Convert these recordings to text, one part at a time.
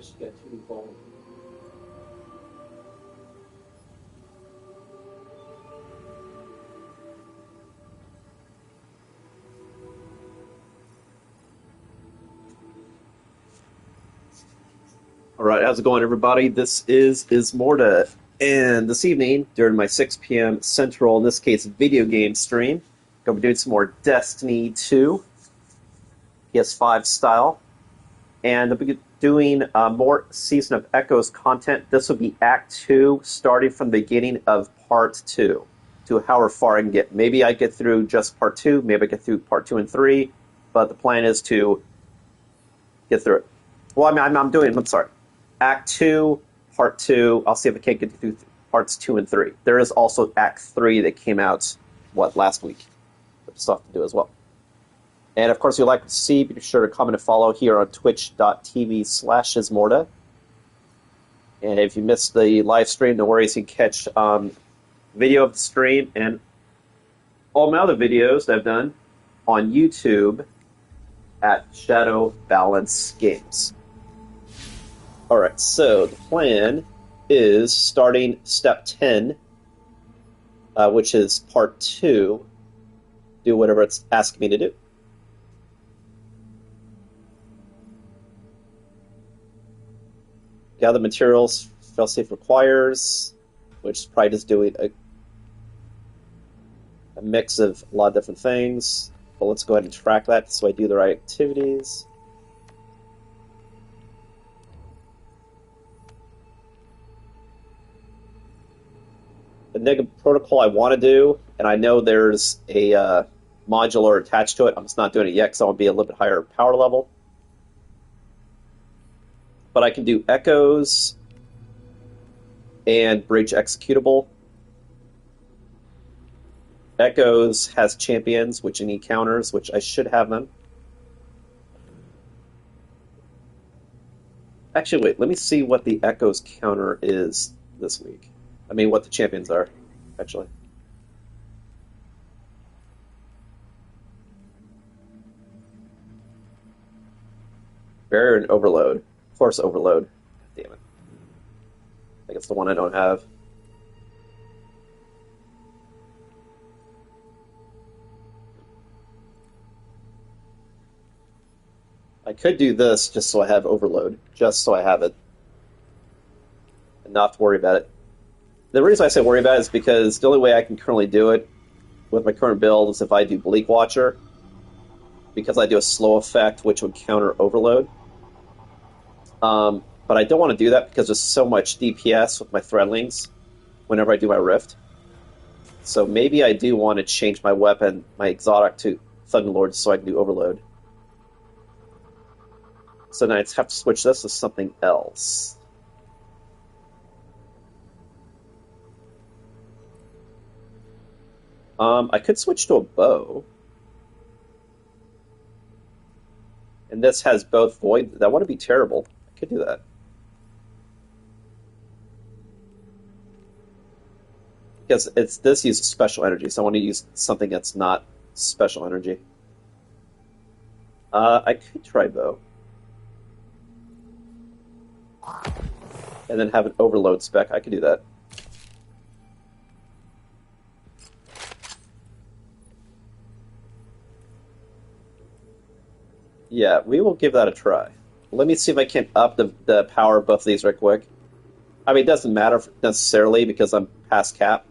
should get 2 gold. All right, how's it going, everybody? This is Ismortah, and this evening, during my 6 p.m. Central, in this case, video game stream, going to be doing some more Destiny 2, PS5 style, and I'll be doing more Season of Echoes content. This will be Act 2, starting from the beginning of Part 2, to however far I can get. Maybe I get through just Part 2, maybe I get through Part 2 and 3, but the plan is to get through it. Well, I'm sorry. Act 2, Part 2, I'll see if I can't get through Parts 2 and 3. There is also Act 3 that came out, last week. Stuff to do as well. And, of course, if you'd like to see, be sure to comment and follow here on twitch.tv/Ismortah. And if you missed the live stream, no worries, you can catch video of the stream and all my other videos that I've done on YouTube at Shadow Balance Games. Alright, so the plan is starting step 10, which is part 2, do whatever it's asking me to do. Gather materials failsafe requires, which is probably just doing a mix of a lot of different things. But let's go ahead and track that so I do the right activities. The negative protocol I want to do, and I know there's a modular attached to it. I'm just not doing it yet because I want to be a little bit higher power level. But I can do echoes and bridge executable. Echoes has champions, which need counters, which I should have them. Actually, wait, let me see what the echoes counter is this week. I mean, what the champions are, actually. Barrier and Overload. Force Overload. Damn it. I think it's the one I don't have. I could do this just so I have Overload. Just so I have it. And not have to worry about it. The reason I say worry about it is because the only way I can currently do it with my current build is if I do Bleak Watcher, because I do a slow effect, which would counter Overload. But I don't want to do that because there's so much DPS with my Threadlings whenever I do my Rift. So maybe I do want to change my weapon, my Exotic, to Thunderlord so I can do Overload. So now I just have to switch this to something else. I could switch to a bow. And this has both void. That wouldn't be terrible. I could do that. Because this uses special energy, so I want to use something that's not special energy. I could try bow. And then have an overload spec. I could do that. Yeah, we will give that a try. Let me see if I can up the power of both of these right quick. I mean, it doesn't matter necessarily because I'm past cap.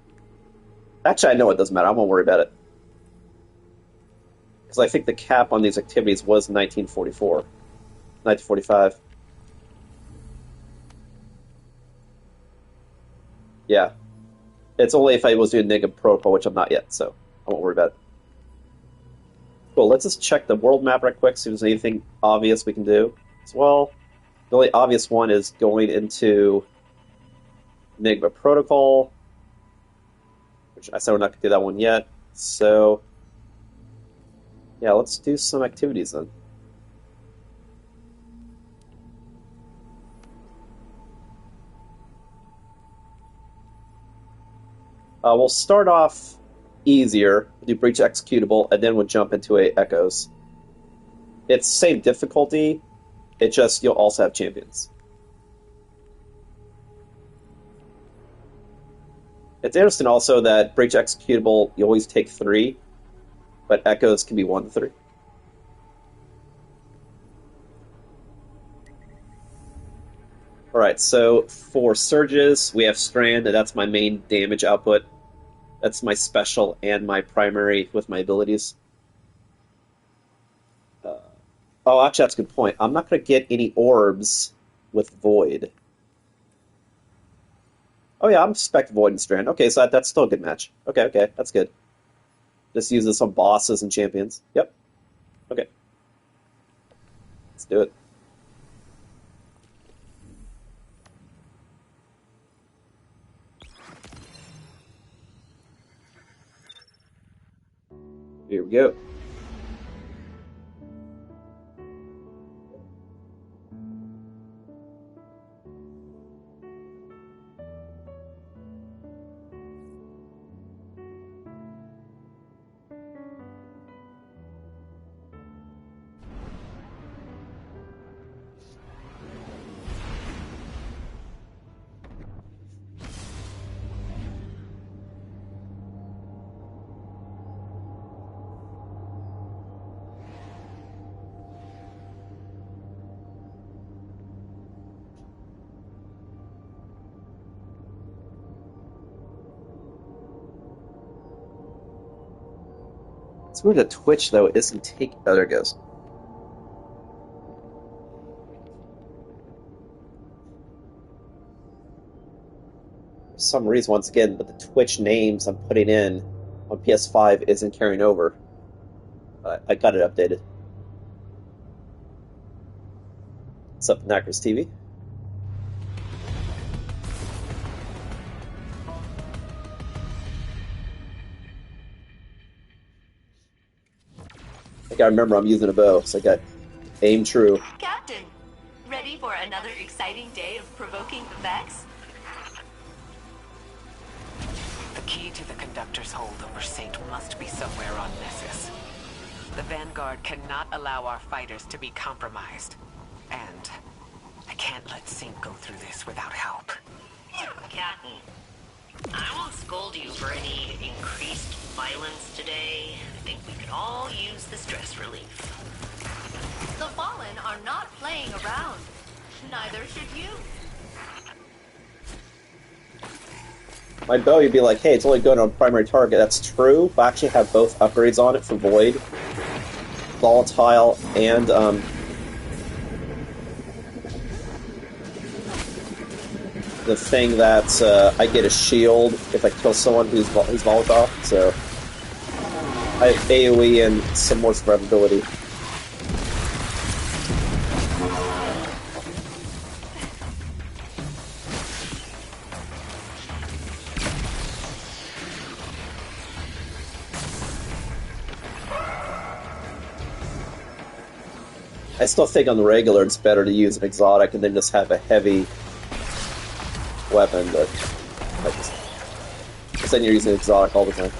Actually, I know it doesn't matter. I won't worry about it. Because I think the cap on these activities was 1944. 1945. Yeah. It's only if I was doing negative protocol, which I'm not yet, so I won't worry about it. Cool, let's just check the world map right quick, see if there's anything obvious we can do as well. The only obvious one is going into Enigma Protocol, which I said we're not going to do that one yet. So, yeah, let's do some activities then. We'll start off easier, do Breach Executable, and then we'll jump into Echoes. It's the same difficulty, it just, you'll also have champions. It's interesting also that breach executable, you always take 3, but echoes can be 1 to 3. Alright, so for surges, we have Strand, and that's my main damage output. That's my special and my primary with my abilities. Oh, actually, that's a good point. I'm not going to get any orbs with Void. Oh yeah, I'm spec Void and Strand. Okay, so that's still a good match. Okay, that's good. Just uses some bosses and champions. Yep. Okay. Let's do it. Here we go. It's weird that Twitch, though, isn't taking... Oh, there it goes. For some reason, once again, but the Twitch names I'm putting in on PS5 isn't carrying over. I got it updated. What's up, Knackers TV? I gotta remember I'm using a bow, so I got aim true. Captain, ready for another exciting day of provoking the Vex? The key to the conductor's hold over Saint must be somewhere on Nessus. The Vanguard cannot allow our fighters to be compromised. And I can't let Saint go through this without help. Captain, I won't scold you for any increased violence today. I think we could all use the stress relief. The Fallen are not playing around. Neither should you. My bow, you'd be like, hey, it's only going on primary target. That's true, but I actually have both upgrades on it for Void, Volatile, and the thing that I get a shield if I kill someone who's volatile. So I have AoE and some more survivability. I still think on the regular it's better to use an exotic and then just have a heavy weapon, but because then you're using exotic all the time.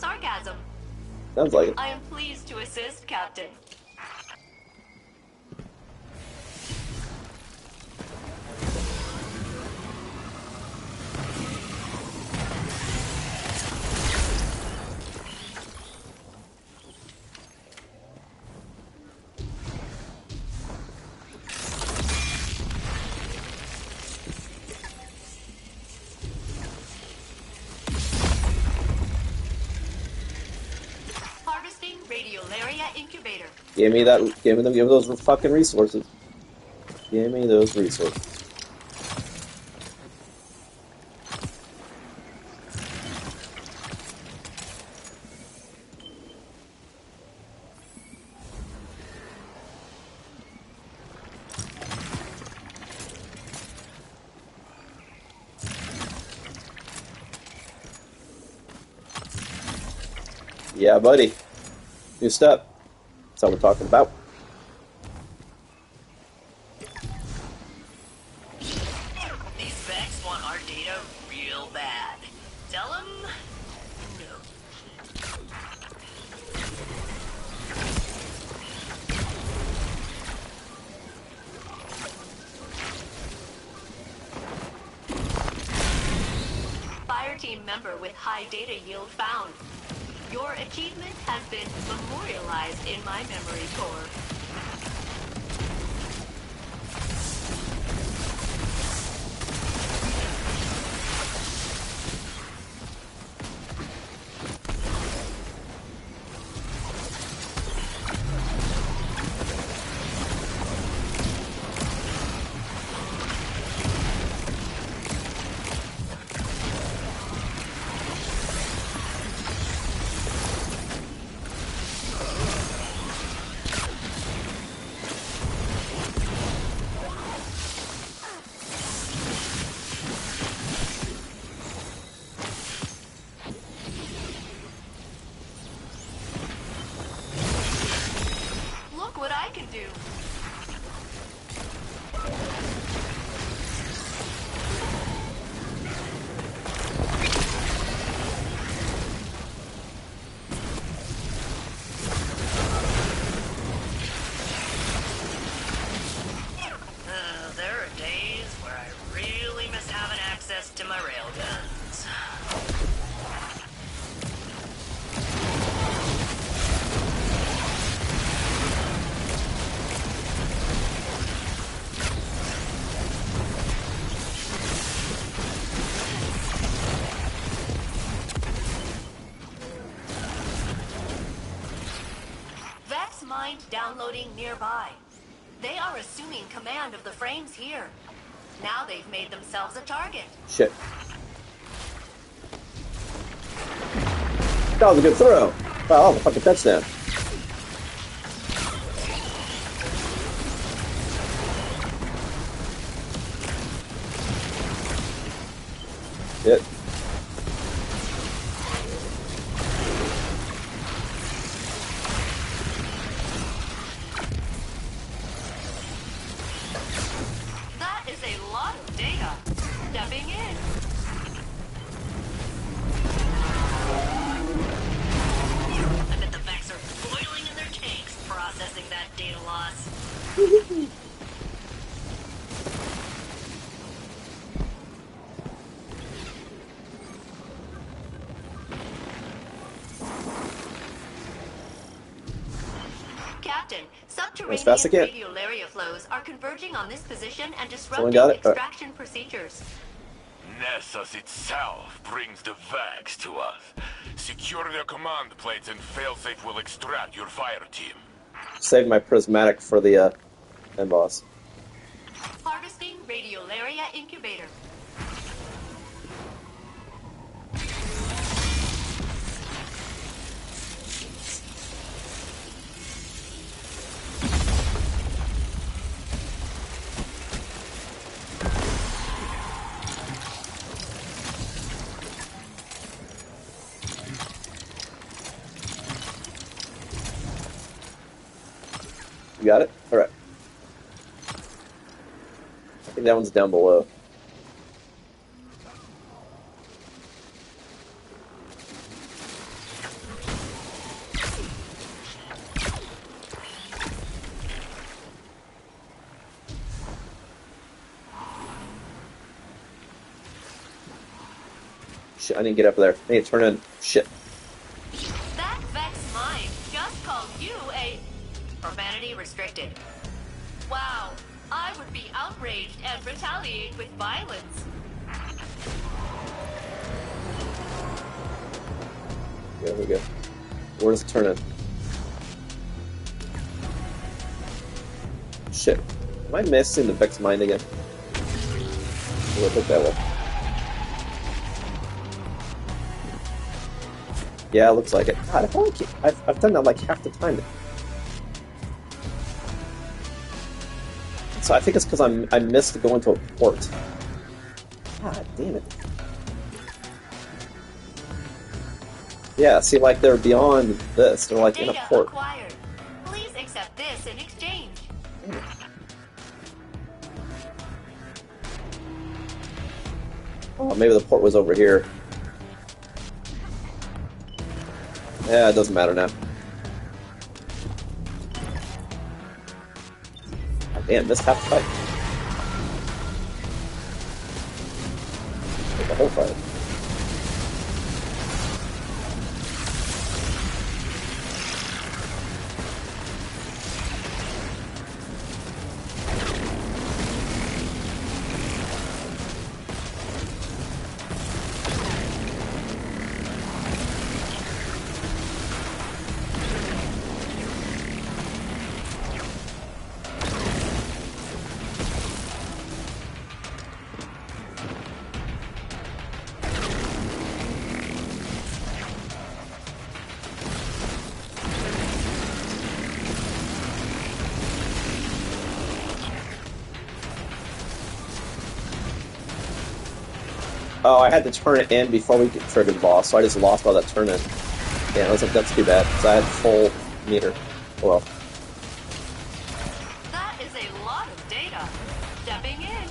sarcasm. Sounds like it. I am pleased to assist, Captain. Harvesting Radiolaria Incubator. Give me that. Give me those fucking resources. Give me those resources. Yeah, buddy. New step. That's what we're talking about. These Vex want our data real bad. Tell them no. Fire team member with high data yield found. Your achievement has been memorialized in my memory core. Look what I can do. There are days where I really miss having access to my railguns. Vex mind downloading nearby. They are assuming command of the frames here. Now they've made themselves a target. Shit. That was a good throw. Wow, that was a fucking touchdown. Shit. That is a lot of data. Stepping in. I bet the Vex are boiling in their tanks processing that data loss. Captain, subterranean As fast as I can. radiolaria flows are converging on this position and Someone disrupting got it? extraction procedures. Nessus itself brings the Vax to us. Secure their command plates and failsafe will extract your fire team. Save my prismatic for the end boss. Harvesting Radiolaria Incubator. You got it? Alright. I think that one's down below. Shit, I didn't get up there. I need to turn in. Shit. That Vex mine just called you a... Profanity restricted. Wow, I would be outraged and retaliate with violence. There we go. Where's the turn in? Shit. Am I missing the Vex Mind again? We'll look that way. Yeah, it looks like it. God, I feel like I've done that like half the time. So I think it's because I missed going to a port. God damn it. Yeah, see, like they're beyond this. They're like in a port. Acquired. Please accept this in exchange. Oh, maybe the port was over here. Yeah, it doesn't matter now. God damn, missed half the fight. Like the whole fight. Oh, I had to turn it in before we could trigger the boss, so I just lost all that turn in. Yeah, I was like, that's too bad, because I had full meter. Well. That is a lot of data. Stepping in.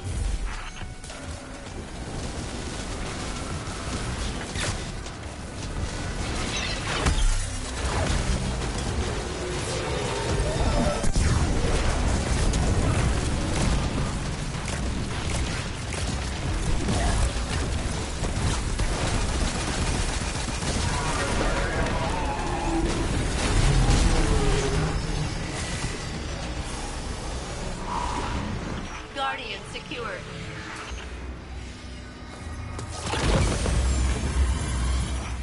Guardian secured.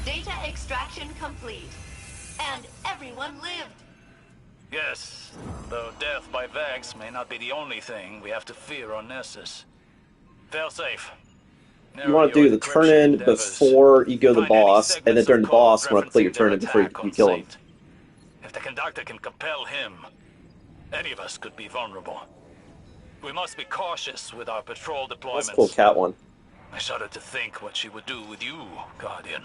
Data extraction complete. And everyone lived. Yes, though death by Vex may not be the only thing we have to fear on Nessus. Fail safe. You want to do the turn in before you go to the boss, and then during the boss, you want to complete your turn in before you kill him. If the conductor can compel him, any of us could be vulnerable. We must be cautious with our patrol deployments. That's a cool cat one. I shudder to think what she would do with you, Guardian.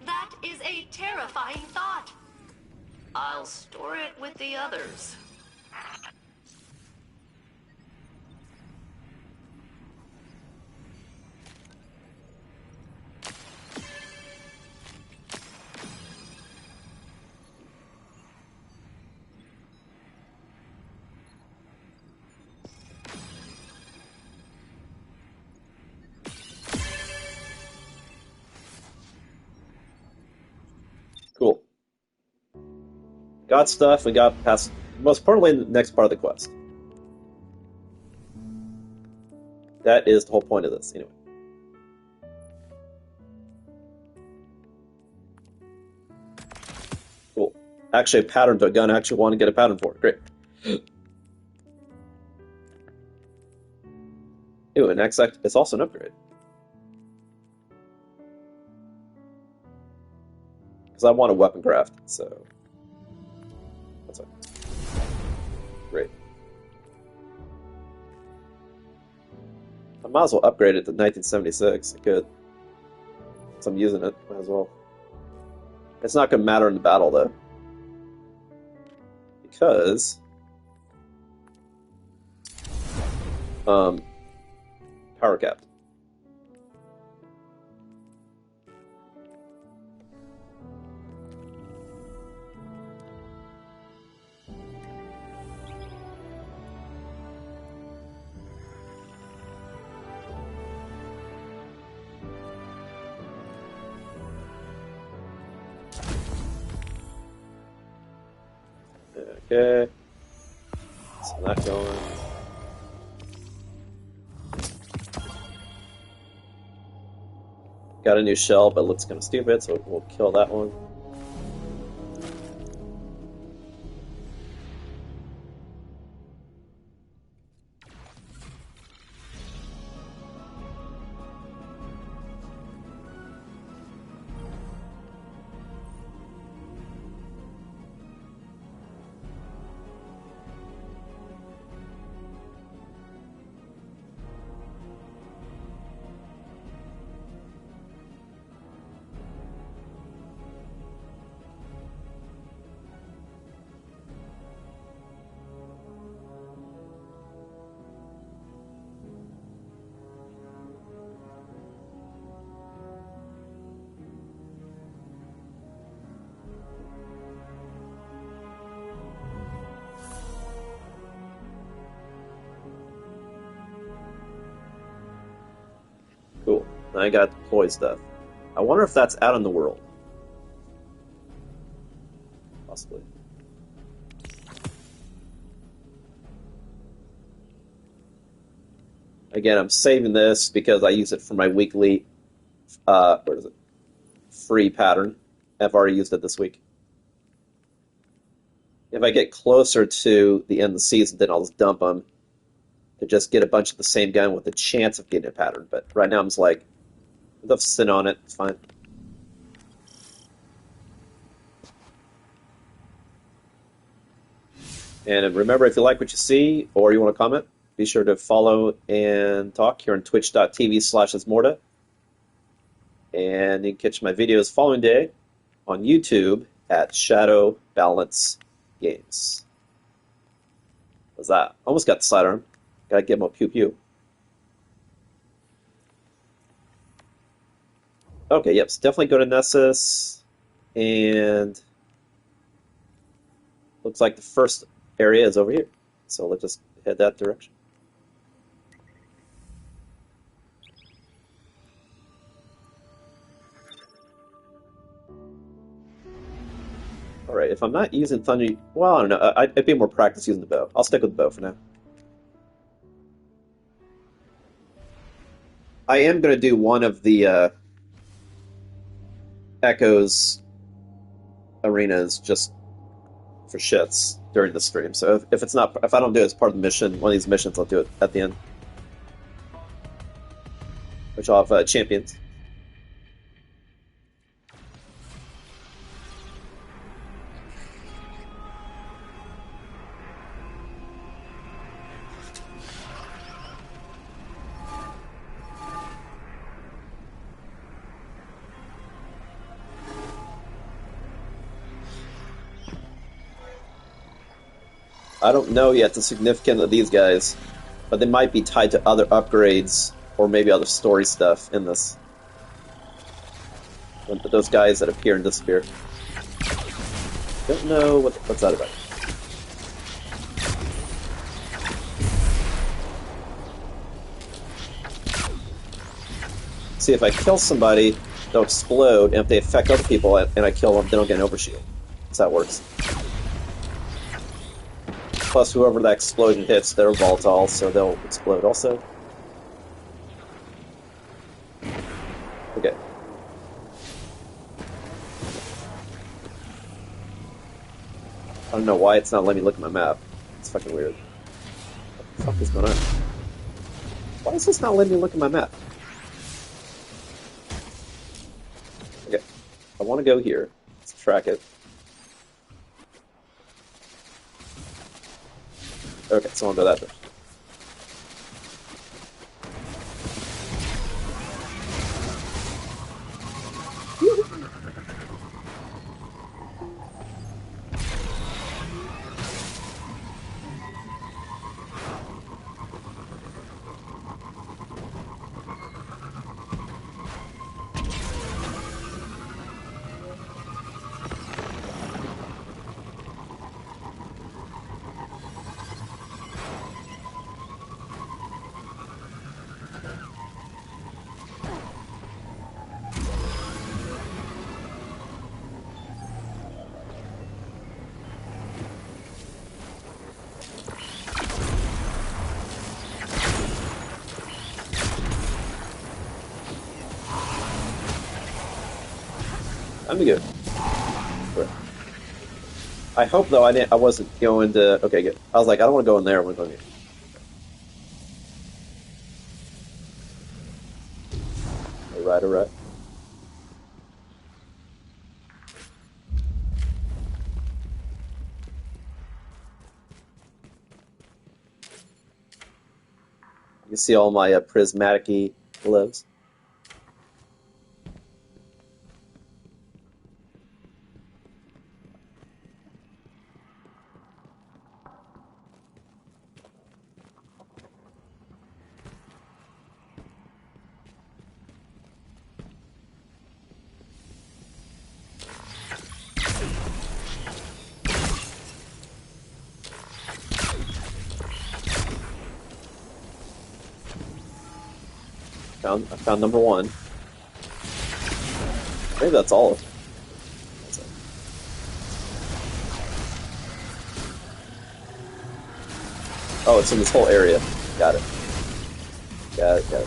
That is a terrifying thought. I'll store it with the others. Cool. Got stuff, we got past, most importantly, the next part of the quest. That is the whole point of this, anyway. Cool. Actually, a pattern to a gun. I actually want to get a pattern for it. Great. Ooh, and it's also an upgrade. Because I want a weapon craft, so... That's fine. Great. I might as well upgrade it to 1976. I could. Since I'm using it, might as well. It's not going to matter in the battle, though. Because... power capped. Okay. So that going. Got a new shell, but it looks kind of stupid, so we'll kill that one. Cool. Now I got deploy stuff. I wonder if that's out in the world. Possibly. Again, I'm saving this because I use it for my weekly, what is it? Free pattern. I've already used it this week. If I get closer to the end of the season, then I'll just dump them to just get a bunch of the same gun with a chance of getting a pattern. But right now I'm just like, let's sit on it. It's fine. And remember, if you like what you see or you want to comment, be sure to follow and talk here on twitch.tv/Ismortah. And you can catch my videos following day on YouTube at Shadow Balance Games. What's that? Almost got the sidearm. Gotta get him a pew-pew. Okay, yep, so definitely go to Nessus. And looks like the first area is over here. So let's just head that direction. Alright, if I'm not using Thunder... Well, I don't know. I'd be more practice using the bow. I'll stick with the bow for now. I am going to do one of the Echoes arenas just for shits during the stream. So if I don't do it as part of the mission, one of these missions, I'll do it at the end. Which I'll have champions. I don't know yet the significance of these guys, but they might be tied to other upgrades or maybe other story stuff in this. Those guys that appear and disappear. Don't know what's that about. See, if I kill somebody, they'll explode, and if they affect other people and I kill them, they don't get an overshield. That's how it works. Plus, whoever that explosion hits, they're volatile, so they'll explode also. Okay. I don't know why it's not letting me look at my map. It's fucking weird. What the fuck is going on? Why is this not letting me look at my map? Okay. I want to go here. Let's track it. Okay, so I'll go that direction. I'm good. I hope though I wasn't going to. Okay, good. I was like, I don't want to go in there. I want to go in here. All right. You see all my prismatic-y gloves. I found number one. Maybe that's all. That's it. Oh, it's in this whole area. Got it. Got it.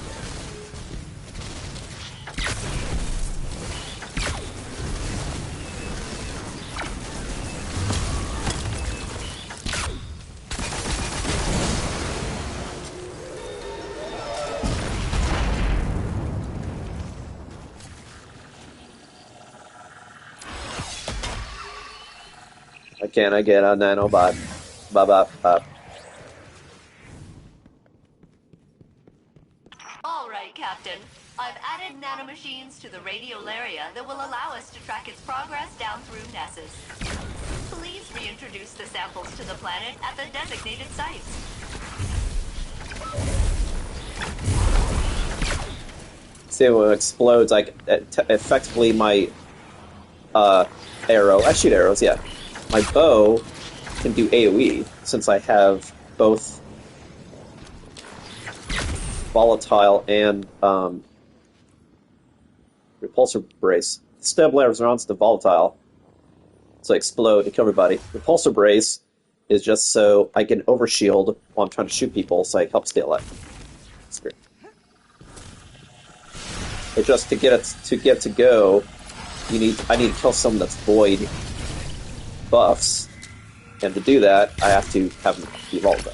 I get a nanobot. Bop. All right, Captain. I've added nanomachines to the radiolaria that will allow us to track its progress down through Nessus. Please reintroduce the samples to the planet at the designated sites. See, when it explodes, effectively my arrow. I shoot arrows, yeah. My bow can do AoE since I have both volatile and repulsor brace. Stab responds to volatile, so I explode to kill everybody. Repulsor brace is just so I can overshield while I'm trying to shoot people, so I help stay alive. That's great. It's just to get it to go. I need to kill someone that's void buffs, and to do that, I have to have them be volatile.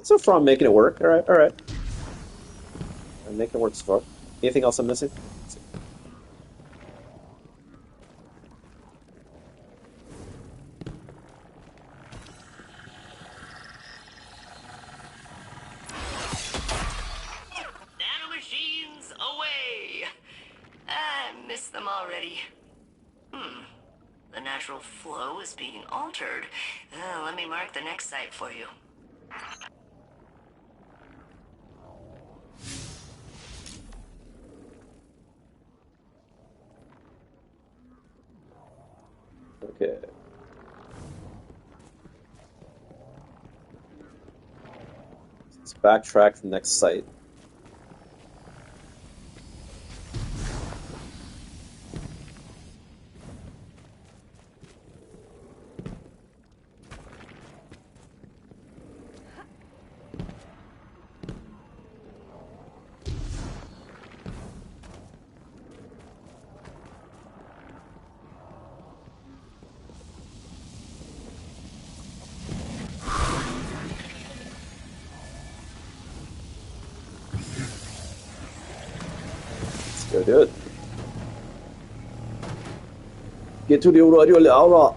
So far, I'm making it work. All right. I'm making it work so far. Anything else I'm missing? Nanomachines away! I miss them already. The natural flow is being altered. Let me mark the next site for you. Okay. Let's backtrack to the next site. Go do it. Get to the radio aura.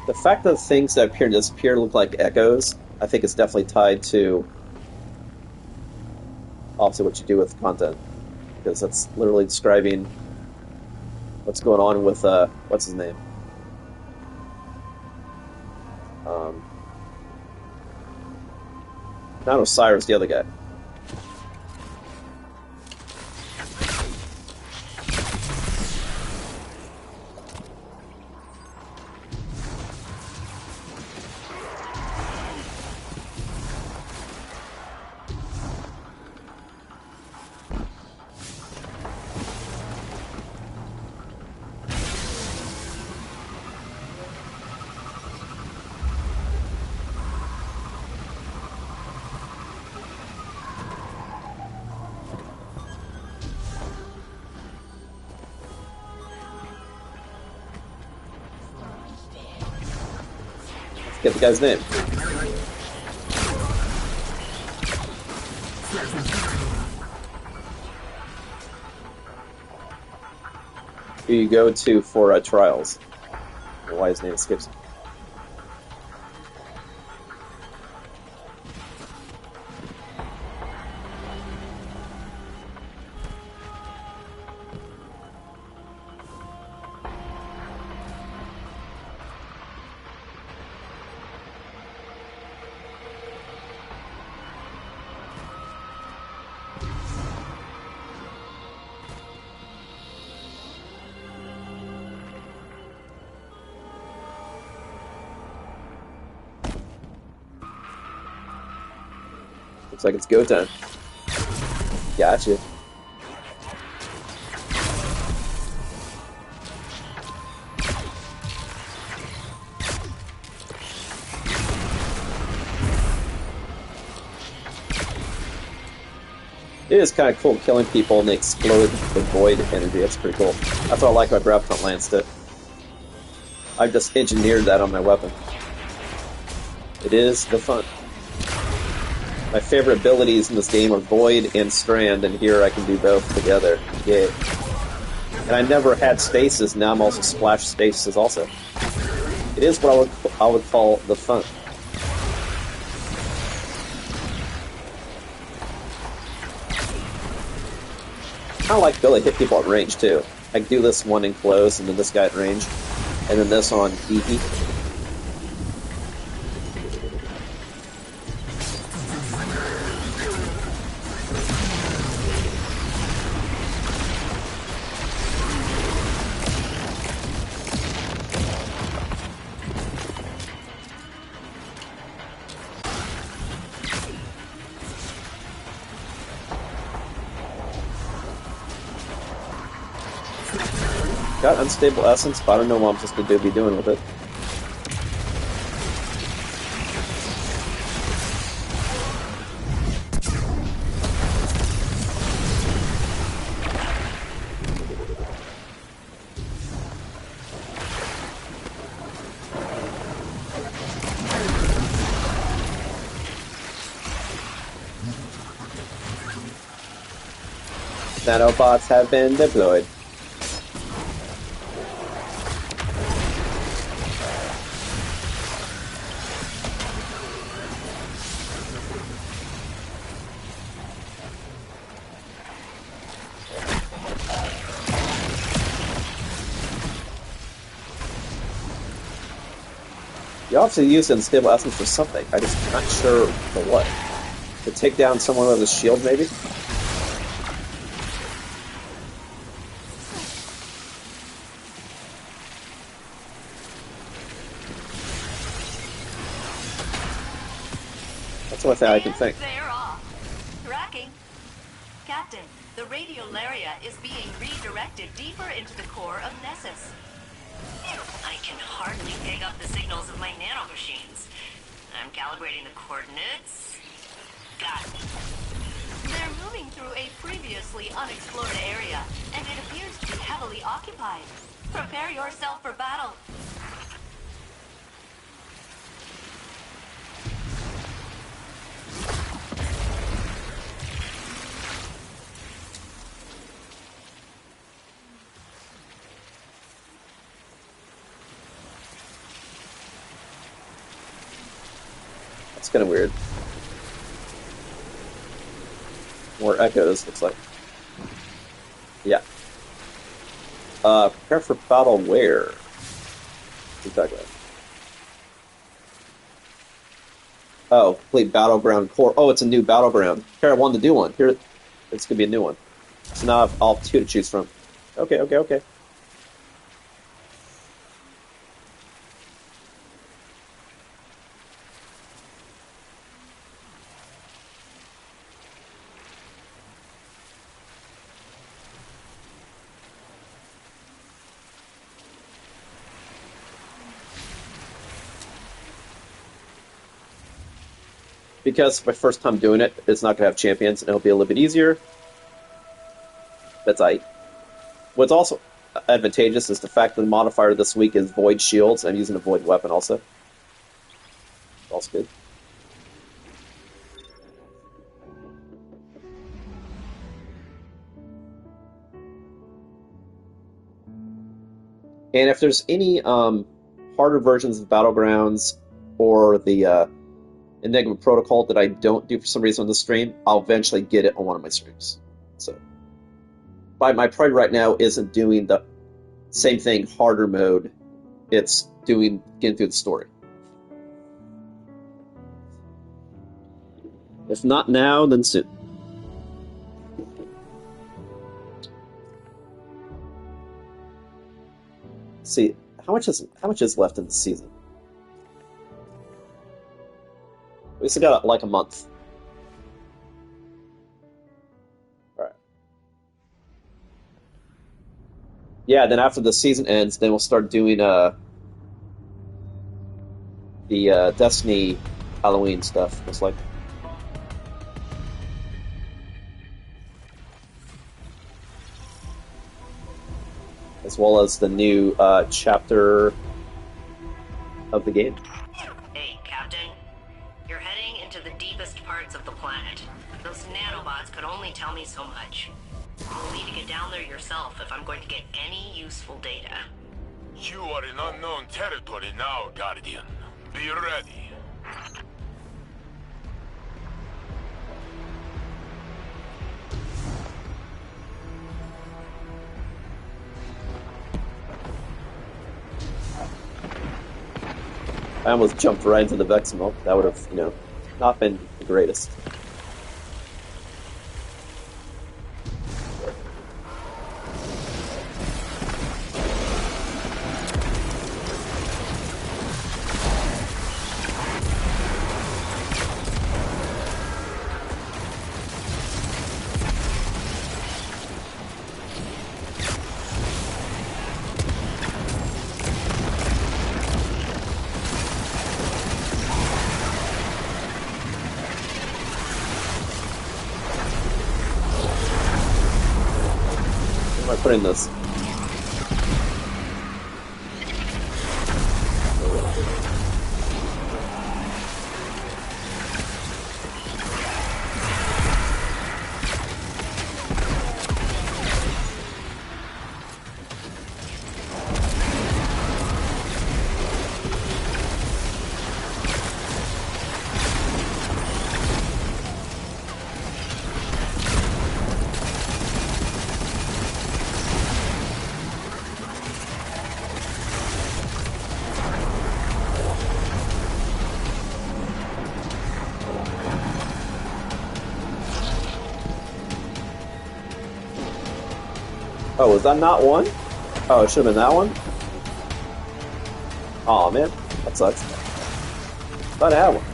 The fact that things that appear and disappear look like echoes, I think it's definitely tied to obviously what you do with content, because that's literally describing what's going on with what's his name, Not Osiris, the other guy. Get the guy's name. Who you go to for trials. I don't know why his name skips. Looks like it's go time. Gotcha. It is kind of cool killing people and they explode the void energy. That's pretty cool. That's what I like about Graviton Lance too. I've just engineered that on my weapon. It is the fun. My favorite abilities in this game are Void and Strand, and here I can do both together. Yay. And I never had stasis, now I'm also splash stasis also. It is what I would call the fun. I kind of like Billy hit people at range too. I can do this one in close, and then this guy at range, and then this on EE. Got unstable essence, but I don't know what I'm supposed to be doing with it. Nanobots have been deployed. You obviously use unstable essence for something. I'm just not sure for what. To take down someone with a shield, maybe? That's the only thing I can think. They're off. Tracking. Captain, the radiolaria is being redirected deeper into the core of Nessus. I can hardly pick up the signals of my nanomachines. I'm calibrating the coordinates. Got it. They're moving through a previously unexplored area, and it appears to be heavily occupied. Prepare yourself for battle. It's kind of weird. More echoes, looks like. Yeah. Prepare for battle where? What are you talking about? Oh, complete Battleground Core. Oh, it's a new Battleground. Here, I wanted to do one. Here, this could be a new one. So now I'll have two to choose from. Okay, okay, okay. Because it's my first time doing it, it's not going to have champions, and it'll be a little bit easier. That's aight. What's also advantageous is the fact that the modifier this week is Void Shields. I'm using a Void Weapon also. Also good. And if there's any harder versions of Battlegrounds or the Enigma Protocol that I don't do for some reason on the stream, I'll eventually get it on one of my streams. So, my priority right now isn't doing the same thing, harder mode. It's getting through the story. If not now, then soon. See, how much is left in the season? We still got like a month. All right. Yeah, then after the season ends, then we'll start doing the Destiny Halloween stuff. It's like. As well as the new chapter of the game. Hey, Captain. You're heading into the deepest parts of the planet. Those nanobots could only tell me so much. You'll need to get down there yourself if I'm going to get any useful data. You are in unknown territory now, Guardian. Be ready. I almost jumped right into the Veximo. That would have, not been the greatest. Put in this. Oh, was that not one? Oh, it should have been that one? Aw, man. That sucks. Thought I had one.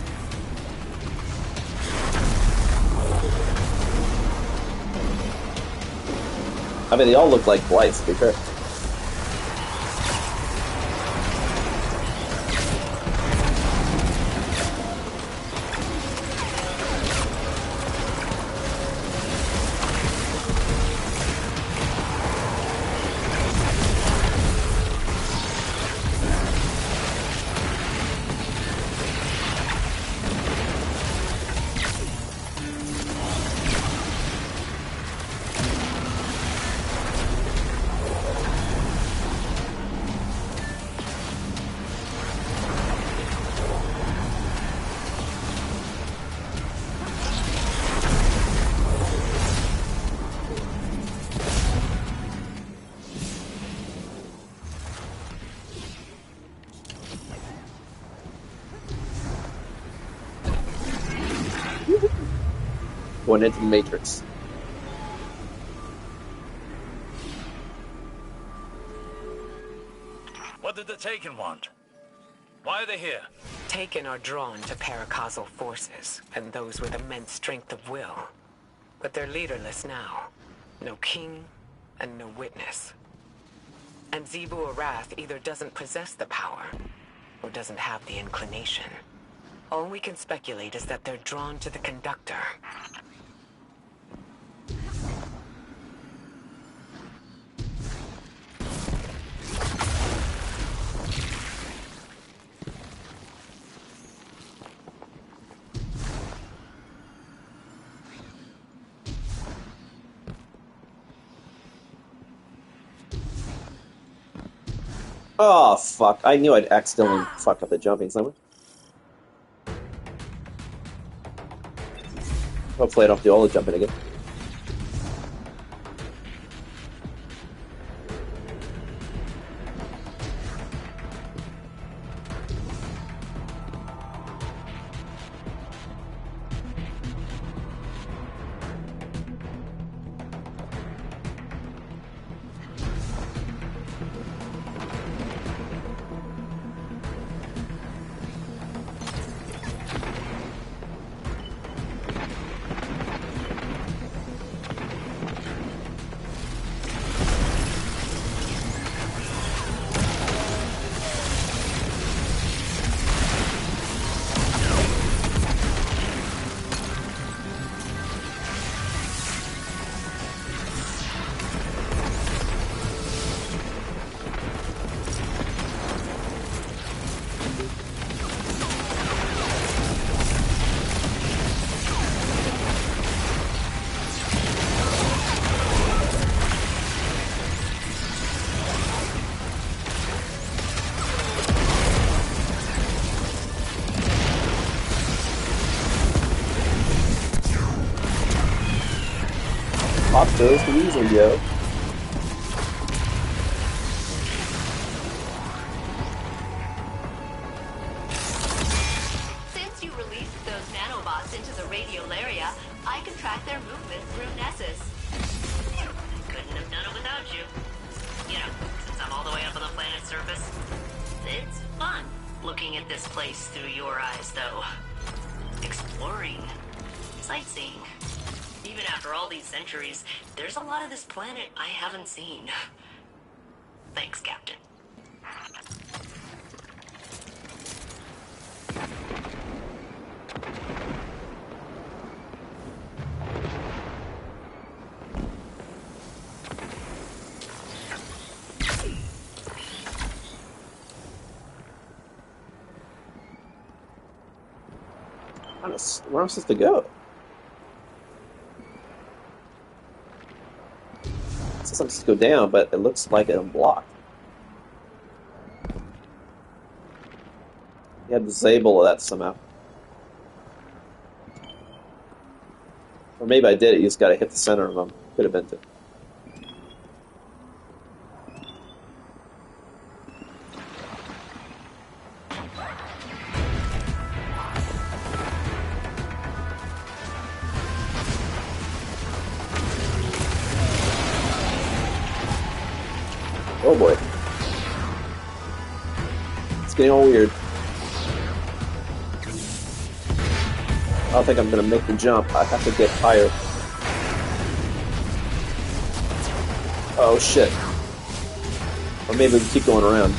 I mean, they all look like blights, to be fair. going into the Matrix. What did the Taken want? Why are they here? Taken are drawn to paracausal forces, and those with immense strength of will. But they're leaderless now. No king, and no witness. And Zebu Arath either doesn't possess the power, or doesn't have the inclination. All we can speculate is that they're drawn to the conductor. Oh, fuck. I knew I'd accidentally fuck up the jumping somewhere. Hopefully I don't do all the jumping again. Pop goes the weasel, yo. Since you released those nanobots into the radiolaria, I can track their movement through Nessus. Couldn't have done it without you. You know, since I'm all the way up on the planet's surface. It's fun looking at this place through your eyes, though. Exploring. Sightseeing. Even after all these centuries, there's a lot of this planet I haven't seen. Thanks, Captain. Where am I supposed to go? It says I'm supposed to go down, but it looks like I'm blocked. You had to disable that somehow. Or maybe I did it, you just gotta hit the center of them. Could have been too. Oh boy. It's getting all weird. I don't think I'm gonna make the jump. I have to get higher. Oh shit. Or maybe we can keep going around.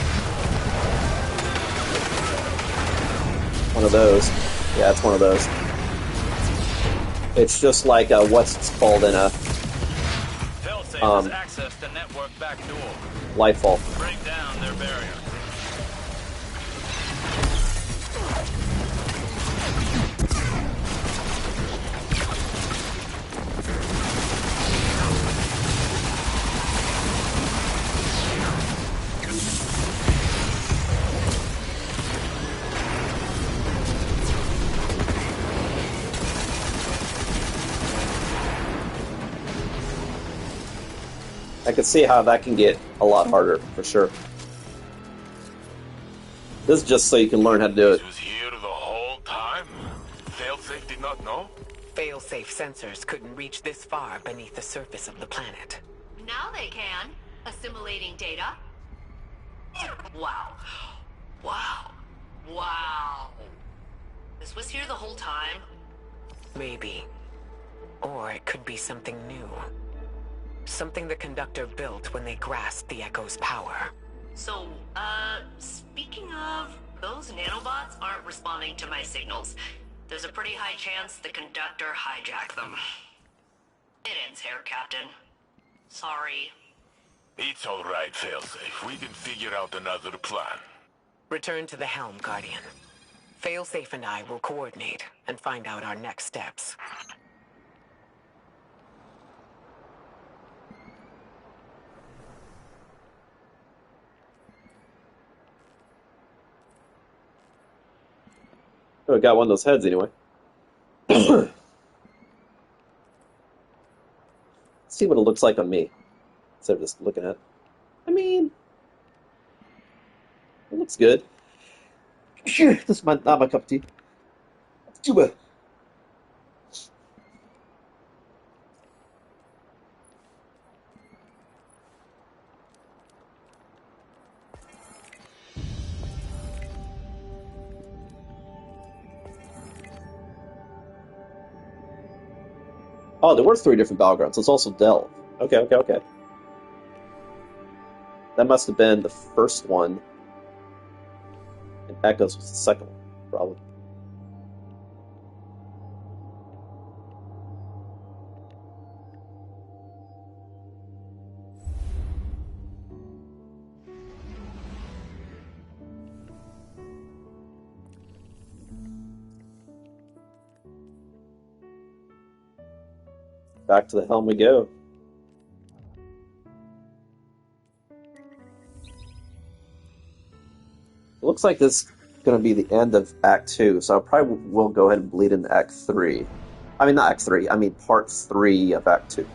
One of those. Yeah, it's one of those. It's just like what's it's called in a Failsafe has access to network backdoor. Lightfall. Break down their barrier. I can see how that can get a lot harder, for sure. This is just so you can learn how to do it. He was here the whole time? Failsafe did not know? Fail-safe sensors couldn't reach this far beneath the surface of the planet. Now they can. Assimilating data. Wow. Wow. Wow. This was here the whole time? Maybe. Or it could be something new. Something the conductor built when they grasped the Echo's power. So, speaking of, those nanobots aren't responding to my signals. There's a pretty high chance the conductor hijacked them. It ends here, Captain. Sorry. It's all right, Failsafe. We can figure out another plan. Return to the helm, Guardian. Failsafe and I will coordinate and find out our next steps. Oh, I got one of those heads anyway. Let's see what it looks like on me. Instead of just looking at it. I mean, it looks good. This is not my cup of tea. Cuba. Oh, there were 3 different battlegrounds. It's also Delve. Okay. That must have been the first one. And Echoes was the second one, probably. Back to the helm we go. It looks like this is going to be the end of Act 2, so I probably will go ahead and bleed into Act 3. I mean, not Act 3, I mean Part 3 of Act 2.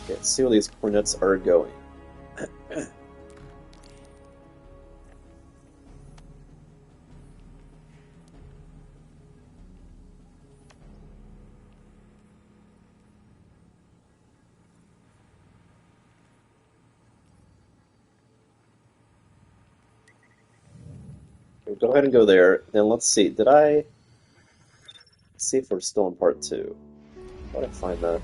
Okay, let's see where these coordinates are going. Go ahead and go there. Then let's see. Did I see if we're still in part 2? How did I find that?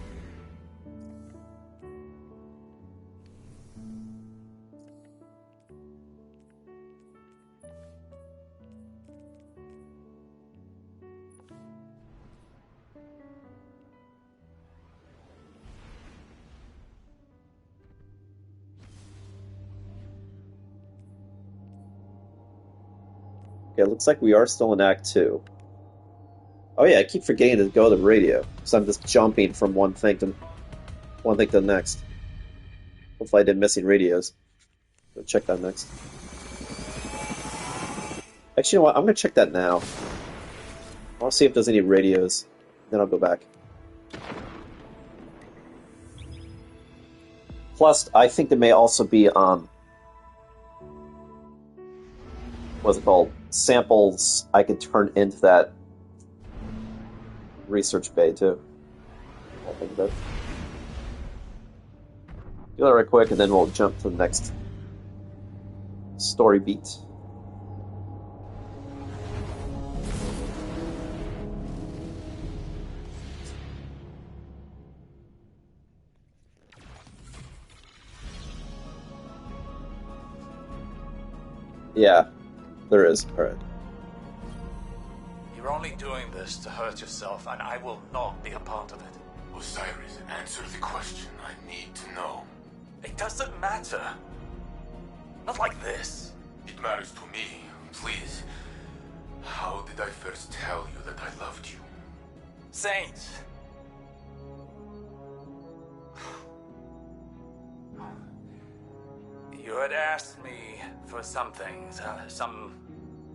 Okay, it looks like we are still in Act 2. Oh yeah, I keep forgetting to go to the radio, so I'm just jumping from one thing to the next. Hopefully I didn't miss any radios. Go check that next. Actually, you know what? I'm gonna check that now. I'll see if there's any radios. Then I'll go back. Plus, I think there may also be what's it called? Samples I could turn into that research bay too. I'll think about it. Do that right quick, and then we'll jump to the next story beat. Yeah, there is. Alright. You're only doing this to hurt yourself, and I will not be a part of it. Osiris, answer the question I need to know. It doesn't matter. Not like this. It matters to me. Please. How did I first tell you that I loved you? Saint. You had asked me for some things, some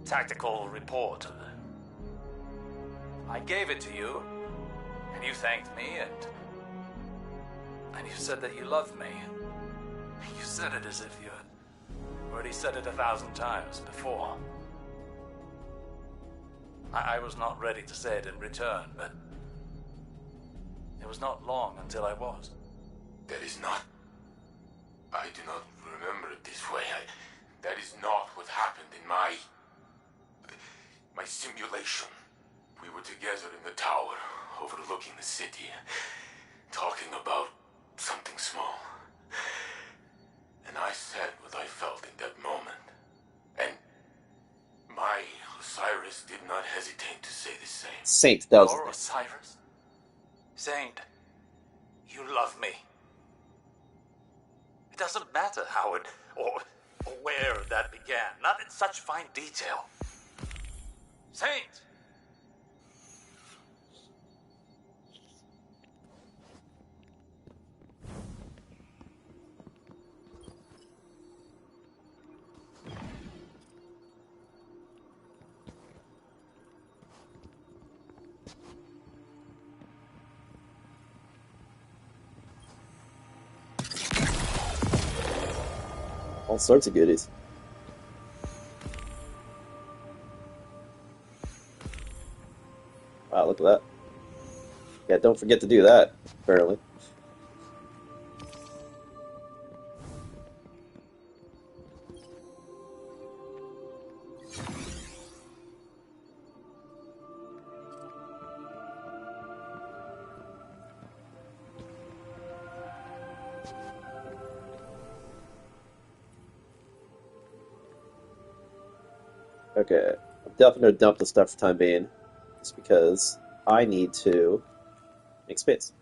tactical report. I gave it to you, and you thanked me, and you said that you loved me. You said it as if you had already said it 1,000 times before. I was not ready to say it in return, but it was not long until I was. That is not... I do not remember it this way. That is not what happened in my simulation. We were together in the tower, overlooking the city, talking about something small. And I said what I felt in that moment. And my Osiris did not hesitate to say the same. Saint, that was Your Osiris? Saint, you love me. It doesn't matter how it or where that began, not in such fine detail. Saint! all sorts of goodies. Wow, look at that. Yeah, don't forget to do that, apparently. Okay, I'm definitely going to dump the stuff for the time being, just because I need to make space.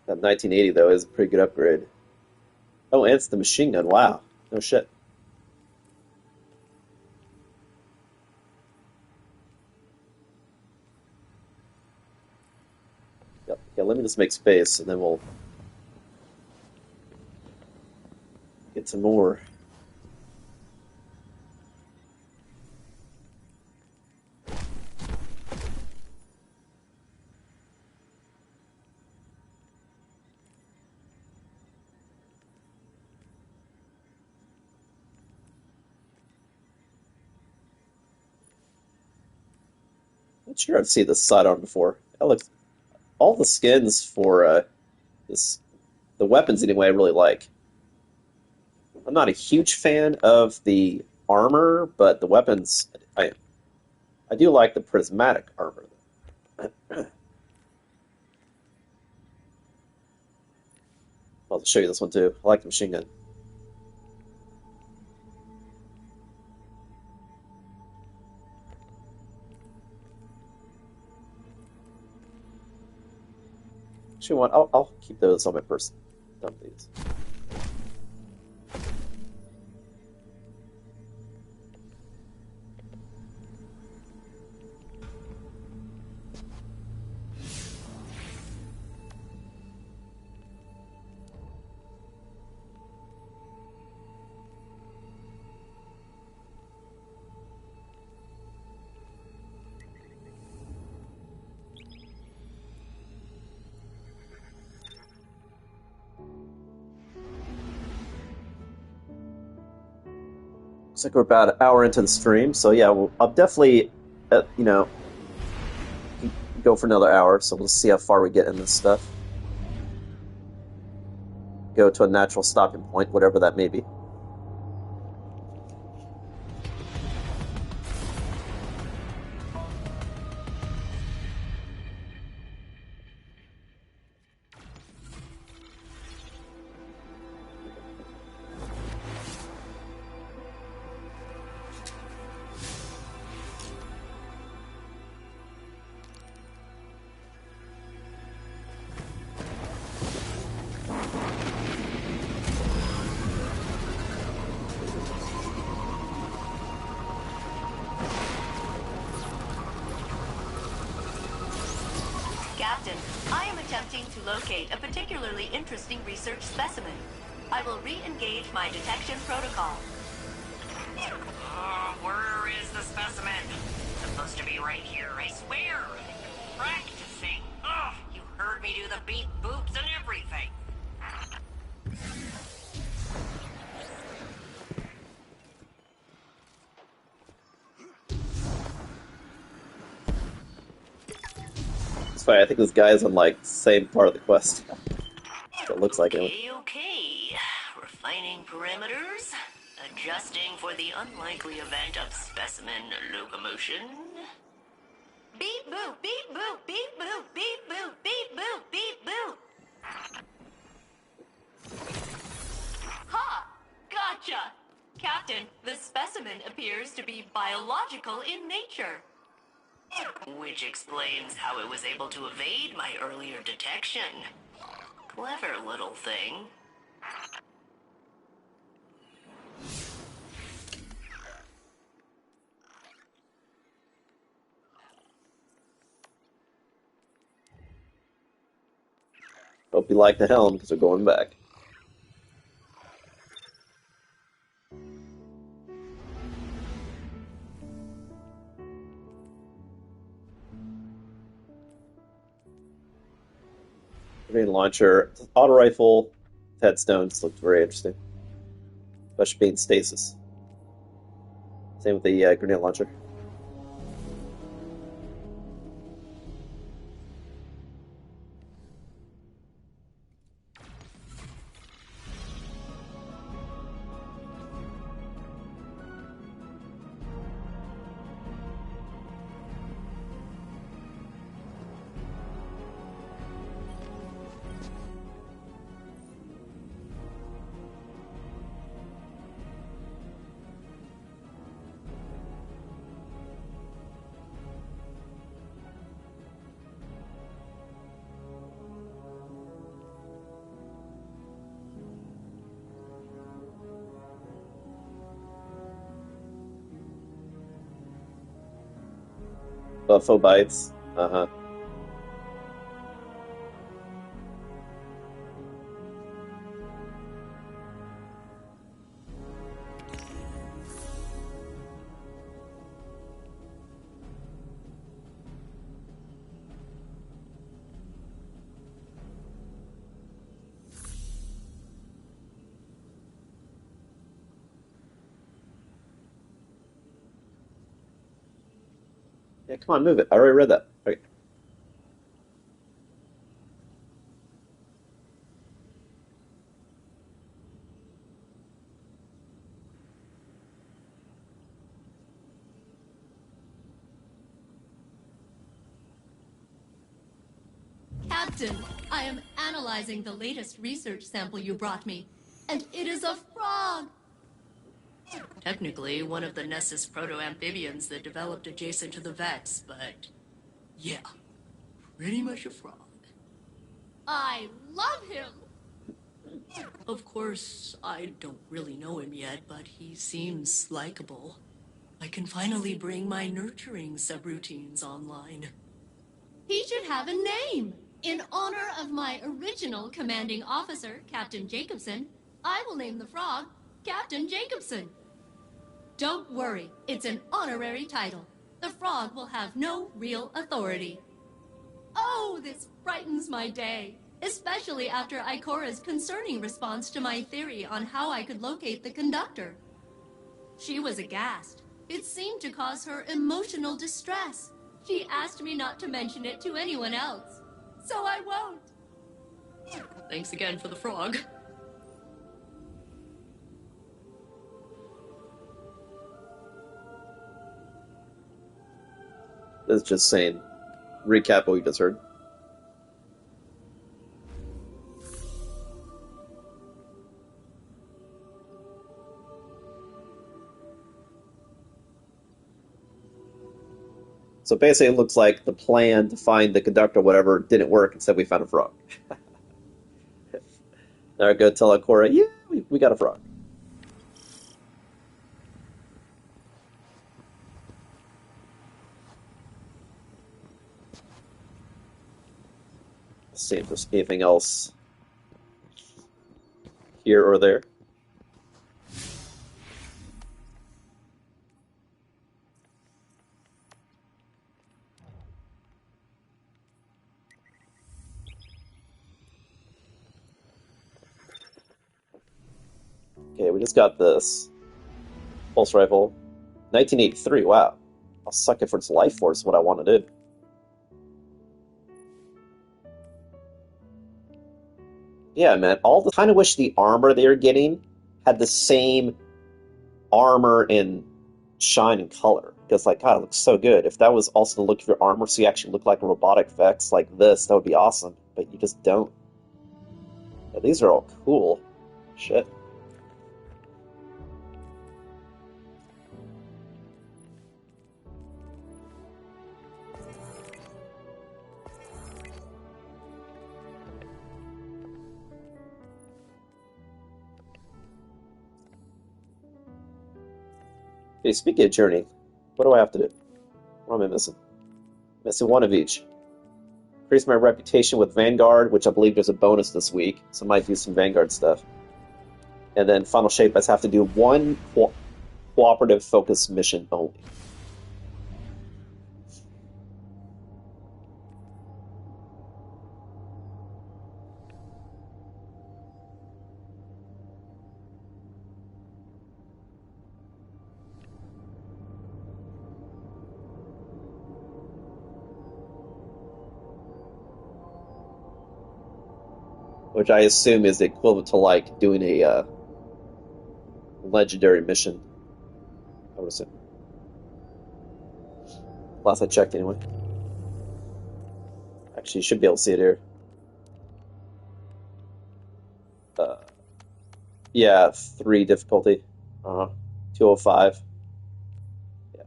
That 1980, though, is a pretty good upgrade. Oh, and it's the machine gun. Wow. No shit. Yep. Yeah, let me just make space, and then we'll get some more. I'm sure I've seen this sidearm before. That looks, all the skins for the weapons anyway, I really like. I'm not a huge fan of the armor, but the weapons, I do like the prismatic armor. I'll show you this one too. I like the machine gun. Actually, I'll keep those on my person. Dump these. Looks like we're about an hour into the stream, so yeah, I'll definitely, go for another hour, so we'll see how far we get in this stuff. Go to a natural stopping point, whatever that may be. attempting to locate a particularly interesting research specimen. I will re-engage my detection protocol. Where is the specimen? It's supposed to be right here, I swear. Practicing. Ugh, you heard me do the beep boops and everything. It's fine. I think this guy is on like the same part of the quest. It looks like it. Okay. Refining parameters. Adjusting for the unlikely event of specimen locomotion. Beep boop, beep boop, beep boop, beep boop, beep boop, beep boop. Ha! Gotcha! Captain, the specimen appears to be biological in nature. Which explains how it was able to evade my earlier detection. Clever little thing. Hope you like the helm, because we're going back. Grenade launcher, auto rifle, headstones looked very interesting. Especially being stasis. Same with the grenade launcher. Buffo bites. Uh-huh. Yeah, come on, move it. I already read that. Okay. Captain, I am analyzing the latest research sample you brought me, and it is a frog! Technically, one of the Nessus proto-amphibians that developed adjacent to the Vex, but yeah, pretty much a frog. I love him! Of course, I don't really know him yet, but he seems likable. I can finally bring my nurturing subroutines online. He should have a name! In honor of my original commanding officer, Captain Jacobson, I will name the frog Captain Jacobson. Don't worry, it's an honorary title. The frog will have no real authority. Oh, this brightens my day, especially after Ikora's concerning response to my theory on how I could locate the conductor. She was aghast. It seemed to cause her emotional distress. She asked me not to mention it to anyone else, so I won't. Thanks again for the frog. That's just saying. Recap what we just heard. So basically, it looks like the plan to find the conductor, whatever, didn't work. Instead, we found a frog. Now I go tell Ikora, yeah, we got a frog. see if there's anything else here or there. Okay, we just got this. Pulse rifle. 1983, wow. I'll suck it for its life force, is what I want to do. Yeah, man, I kind of wish the armor they were getting had the same armor and shine and color. Because, like, God, it looks so good. If that was also the look of your armor, so you actually look like a robotic Vex like this, that would be awesome. But you just don't. Yeah, these are all cool. Shit. Hey, speaking of journey, what do I have to do? What am I missing? Missing one of each. Increase my reputation with Vanguard, which I believe there's a bonus this week, so I might do some Vanguard stuff. And then final shape, I just have to do one cooperative focus mission only. Which I assume is the equivalent to, like, doing a legendary mission. I would assume. Last I checked, anyway. Actually, you should be able to see it here. Yeah, 3 difficulty. 205. Yeah.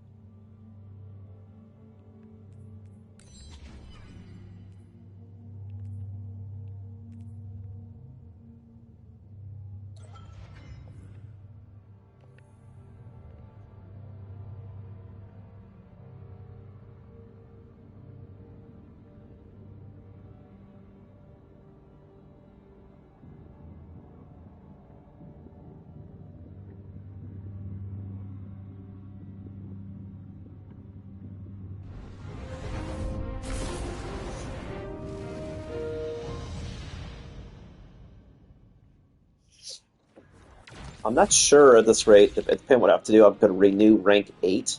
I'm not sure at this rate, depending on what I have to do, I'm going to renew rank 8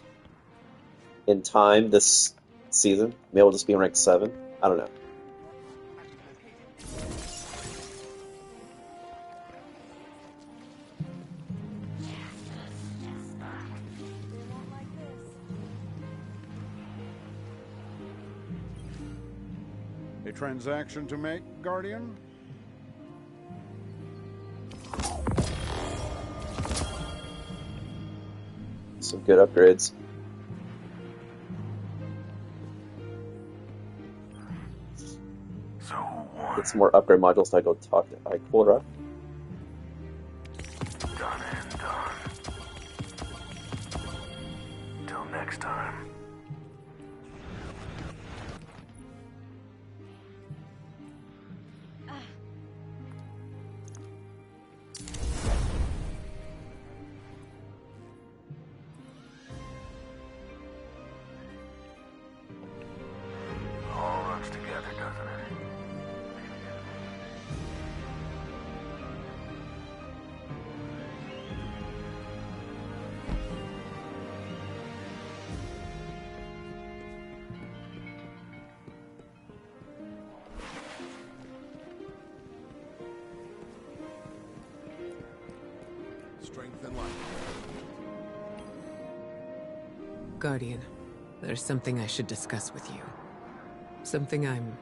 in time this season. Maybe I'll just be in rank 7. I don't know. A transaction to make, Guardian? Some good upgrades. So who won? Get some more upgrade modules so I go talk to Ismortah. Done and done. Till next time. All runs together, doesn't it? Strength and life. Guardian, there's something I should discuss with you. Something I'm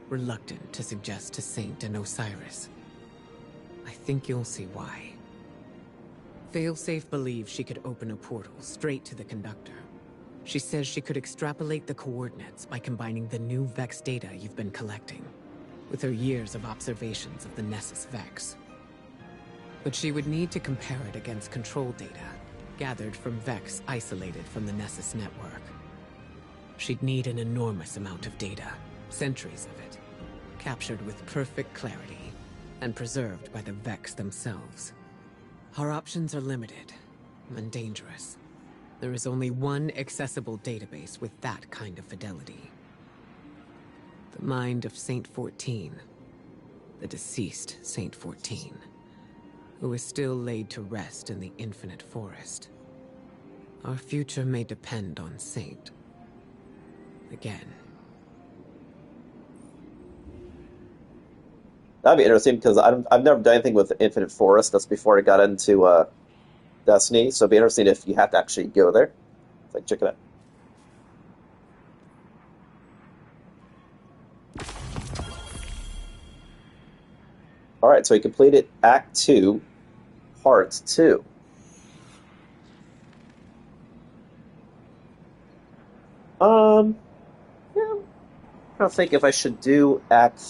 reluctant to suggest to Saint and Osiris. I think you'll see why. Failsafe believes she could open a portal straight to the conductor. She says she could extrapolate the coordinates by combining the new Vex data you've been collecting with her years of observations of the Nessus Vex. But she would need to compare it against control data gathered from Vex isolated from the Nessus network. She'd need an enormous amount of data, centuries of it. captured with perfect clarity, and preserved by the Vex themselves. Our options are limited and dangerous. There is only one accessible database with that kind of fidelity. The mind of Saint 14, the deceased Saint 14, who is still laid to rest in the Infinite Forest. Our future may depend on Saint. Again. That'd be interesting because I've never done anything with the Infinite Forest. That's before I got into Destiny, so it'd be interesting if you have to actually go there. It's like, check it out. Alright, so we completed Act 2, Part 2. Yeah, I don't think if I should do Act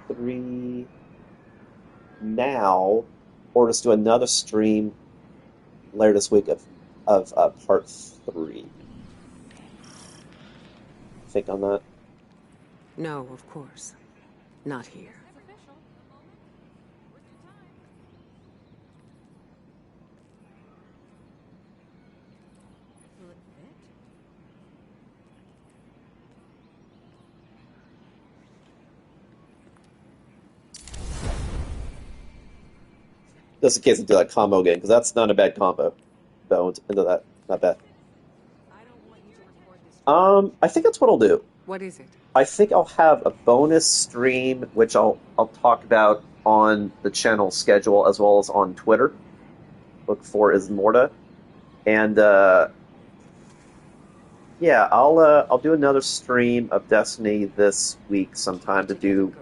3 now, or just do another stream later this week of Part 3. Think on that? No, of course. Not here. Just in case I do that combo again, because that's not a bad combo. Don't into that. Not bad. I think that's what I'll do. What is it? I think I'll have a bonus stream, which I'll talk about on the channel schedule as well as on Twitter. Look for Ismortah, and yeah, I'll do another stream of Destiny this week sometime to do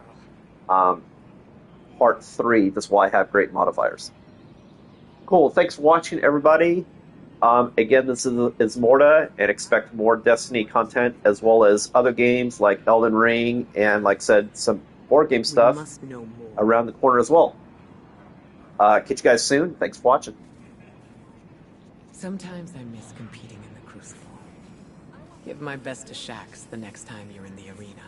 Part 3. That's why I have great modifiers. Cool. Thanks for watching, everybody. Again, this is Ismortah, and expect more Destiny content as well as other games like Elden Ring and, like I said, some board game stuff around the corner as well. Catch you guys soon. Thanks for watching. Sometimes I miss competing in the Crucible. Give my best to Shax the next time you're in the arena.